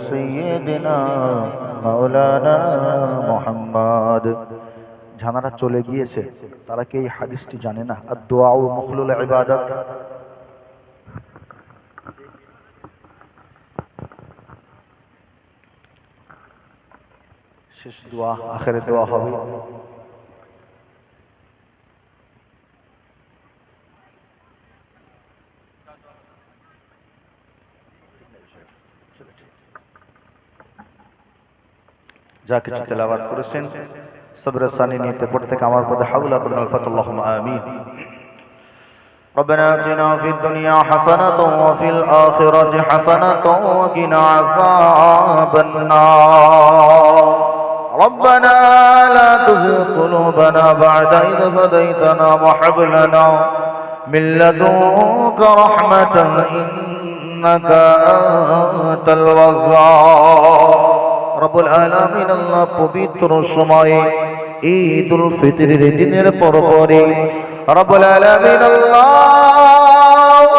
سيدنا مولانا محمد যারা চলে গিয়েছে তারা কি এই হাদিসটি জানে না? আদ-দুআ মুখলুল ইবাদাত। শেষ দোয়া, আখেরে দোয়া হবে। যা কিছু তেলাওয়াত করেছেন صبر الثاني নিতে পড়তে আমার পদে হাওলা কুল ফাতাল্লাহুম্মা আমিন। ربنا آتنا في الدنيا حسنة وفي الآخرة حسنة وقنا عذاب النار ربنا لا تزغ قلوبنا بعد إذ هديتنا وهب لنا من لدنك رحمة إنك أنت الوهاب রব্বুল আলামিন আল্লাহ পবিত্র সময়ে ঈদুল ফিতরের দিনের পরপরে রব্বুল আলামিন আল্লাহ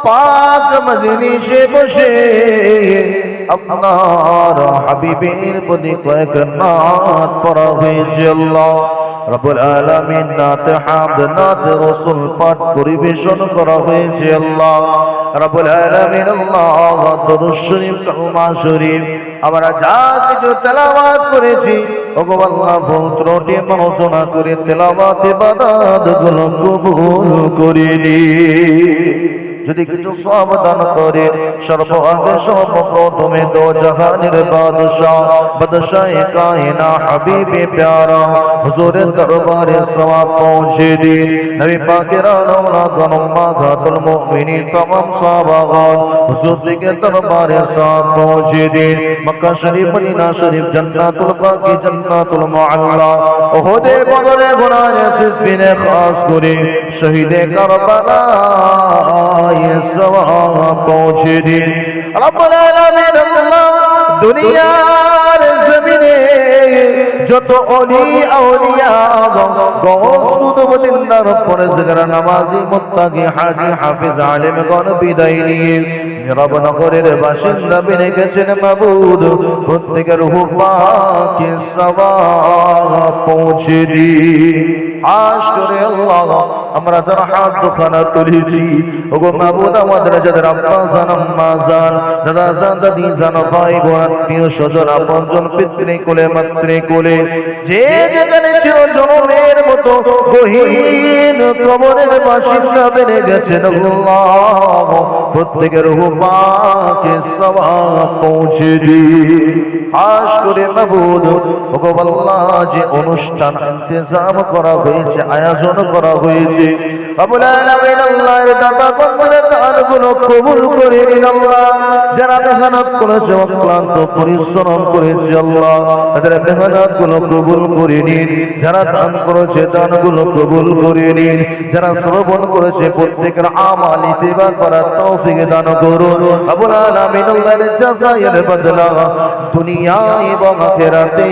পাক মজলিসে বসে আপনার হাবিবের প্রতি কয়েক নাত পড়া হয়েছে। আল্লাহ রব্বুল আলামিন নাত হামদ নাত রাসূল পাঠ পরিবেশন করা হয়েছে। আল্লাহ রব্বুল আলামিন আল্লাহ দরুদ শরীফ কালমা শরীফ আমরা যা কিছু তেলাওয়াত করেছি ওগো আল্লাহ ভুল ত্রুটি মার্জনা করে তেলাওয়াত ইবাদত গুলো কবুল করে নিন। যদি কিছু সওয়াব দান করে সর্বআগে সর্বপ্রথমে দো জাহানের বাদশাহ বাদশায়ে কায়না হাবিবে প্যারা হুজুরের দরবারে সওয়াব পৌঁছে দিন। নবী পাকের আওলাদ উম্মাহাতুল মুমিনিন तमाम সাহাবাগণ হুজুরের দরবারে সওয়াব পৌঁছে দিন। মক্কা শরীফ মদিনা শরীফ জান্নাতুল বাকি জান্নাতুল মুআল্লা ওহদে বদরে গুনাহে সিফিনে খাস করে শহীদে কারবালা পৌঁছে দিন। রব্বুল আলামিন আল্লাহ দুনিয়ার জমিনে যত ওলি আউলিয়া গৌস কুতুবুদ্দিনদার পরহেজগার নামাজি মুত্তাকি হাজী হাফেজ আলেমগণ বিদায় নিয়ে নীরবনগরের বাসিন্দা বেনে গেছেন মাবুদ প্রত্যেকের রূহ পাকে সওয়াব পৌঁছে দিন। আশ করে আল্লাহ আমরা যারা হাত দুখানা তুলেছি ওগো মাবুদ আমাদের যাদের আব্বা জান আম্মা জান দাদা জান দাদি জান ভাই বোন আত্মীয় স্বজন আপনজন পিতৃ কোলে মাতৃ কোলে যে যেখানে ছিল জনমের মতো গহীন কবরের বাসিন্দা বেড়ে গেছেন আল্লাহ প্রত্যেকের রূহ পাকে সওয়াব পৌঁছে দিন। আশ করে মাবুদ ওগো আল্লাহ যে অনুষ্ঠান ইন্তজাম করা হয়েছে আয়োজন করা হয়েছে রব্বুল আলামিন আল্লাহর দাতা বন্দের দানগুলো কবুল করে নিন। আল্লাহ যারা মেহনত করেছে অক্লান্ত পরিশ্রম করেছে আল্লাহ তাদের মেহনতগুলো কবুল করে নিন। যারা দান করেছে দানগুলো কবুল করে নিন। যারা শ্রবণ করেছে প্রত্যেকের আমাল ইত্তিবা করার তৌফিক দান করুন। রব্বুল আলামিন আল্লাহর জাযায়ের বদলা দুনিয়া এবং আখিরাতে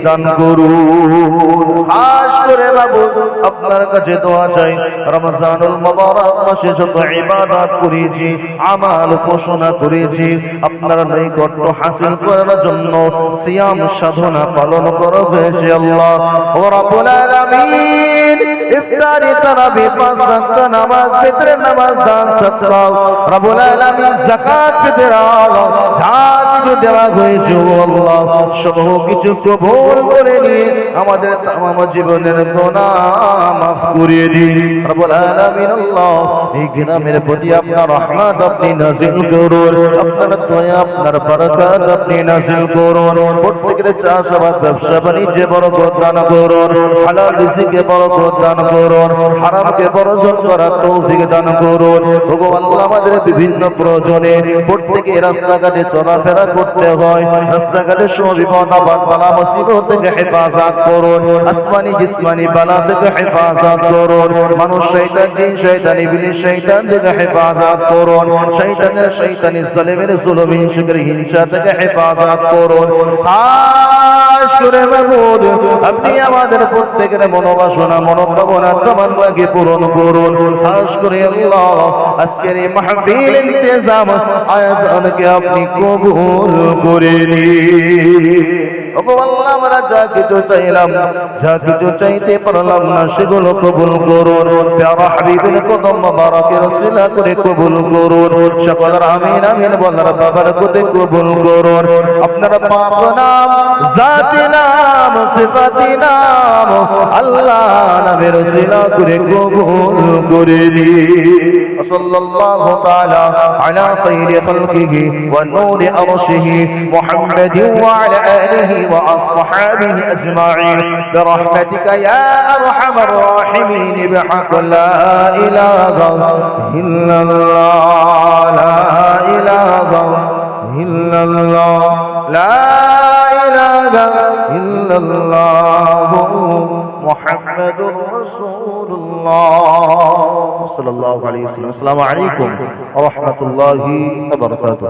দান করুন। খাস করে বাবু আপনার কাছে দোয়া চাই রমজানুল মুবারক মাসে যত ইবাদত করেছি আমাল ঘোষণা করেছি আপনার নৈকট্য হাসিল করার জন্য সিয়াম সাধনা পালন করা হয়েছে। আল্লাহ ও রব্বুল আলামিন ইফতারি তারাবি পাঁচ ওয়াক্ত নামাজ ফিতরের নামাজ দান সাদকা রব্বুল আলামিন যাকাত ফিতরা যা কিছু দেওয়া হয়েছে আল্লাহ সব কিছু কবুল করে নিয়ে আমাদের তামাম জীবনের গুনাহ মাফ করে দিন। রব্বুল আলামিন আল্লাহ এই গ্রামের প্রতি আপনার রহমত আপনি নাযিল করুন। আপনার দয়া আপনার বরকত আপনি নাযিল করুন। প্রত্যেকের চাষাবাদ ব্যবসা বাণিজ্যে বরকত দান করুন। হালাল রিজিকে বরকত দান করুন। হারামকে বর্জন করার তৌফিক দান করুন। ওগো আল্লাহ আমাদের বিভিন্ন প্রয়োজনে প্রত্যেকে রাস্তাঘাটে চলাফেরা করতে হয় রাস্তাঘাটে সব বিপদ আপদ বালা মুসিবত থেকে হেফাজত করুন। আসমানি জিসমানি বালা থেকে হেফাজত করুন। মানুষ শয়তান জিন শয়তান ইবলিস শয়তান থেকে হেফাজত করুন। শয়তানের শয়তানি জালেমের জুলুম হিংসার হিংসা থেকে হেফাজত করুন। খাস করে মাবুদ আপনি আমাদের প্রত্যেকের মনোবাসনা মনোকামনা তামান্নাকে পূরণ করুন। খাস করে আল্লাহ আজকের এই মাহফিল ইন্তেজাম আয়োজনকে আপনি কবুল করে আল্লাহ আমরা যা কিছু চাইলাম, যা কিছু চাইতে পারলাম না, সেগুলো কবুল করুন। প্যারা হাবিবের কদম মোবারকের ওসিলা করে কবুল করুন। সকলের আমিন আমিন বলার বাবার কোতে কবুল করুন। আপনার পাক নাম, জাতি নাম, সিফাতি নাম আল্লাহ নামের ওসিলা করে কবুল করে সাল্লাল্লাহু তাআলা আলা খায়রি খালকিহি ওয়া নূরি আরশিহি মুহাম্মাদিন ওয়া আলা আলিহি وأصحابه أجمعين برحمتك يا أرحم الراحمين بحق لا إله إلا الله لا إله إلا الله لا إله إلا الله محمد رسول الله صلى الله عليه وسلم. السلام عليكم ورحمة الله وبركاته.